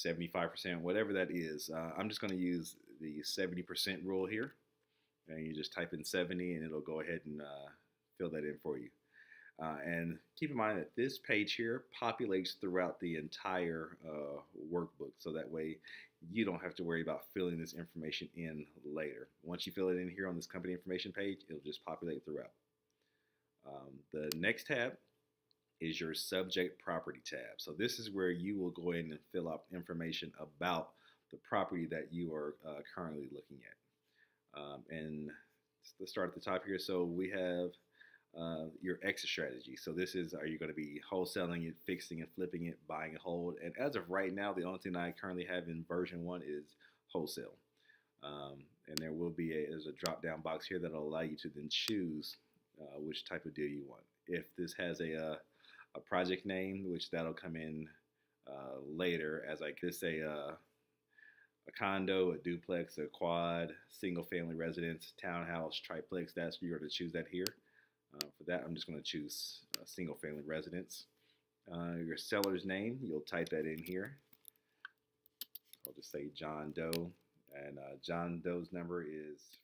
75%, whatever that is. I'm just going to use the 70% rule here. And you just type in 70 and it'll go ahead and fill that in for you. And keep in mind that this page here populates throughout the entire workbook, so that way you don't have to worry about filling this information in later. Once you fill it in here on this company information page, it'll just populate throughout. The next tab is your subject property tab. So this is where you will go in and fill out information about the property that you are currently looking at. And let's start at the top here. So we have your exit strategy. So this is, are you going to be wholesaling it, fixing and flipping it, buying and hold? And as of right now, the only thing I currently have in version 1 is wholesale. And there will be there's a drop down box here that will allow you to then choose which type of deal you want. If this has a project name, which that'll come in later, as I could say a condo, a duplex, a quad, single family residence, townhouse, triplex, you're going to choose that here. For that, I'm just going to choose single family residence. Your seller's name, you'll type that in here. I'll just say John Doe, and John Doe's number is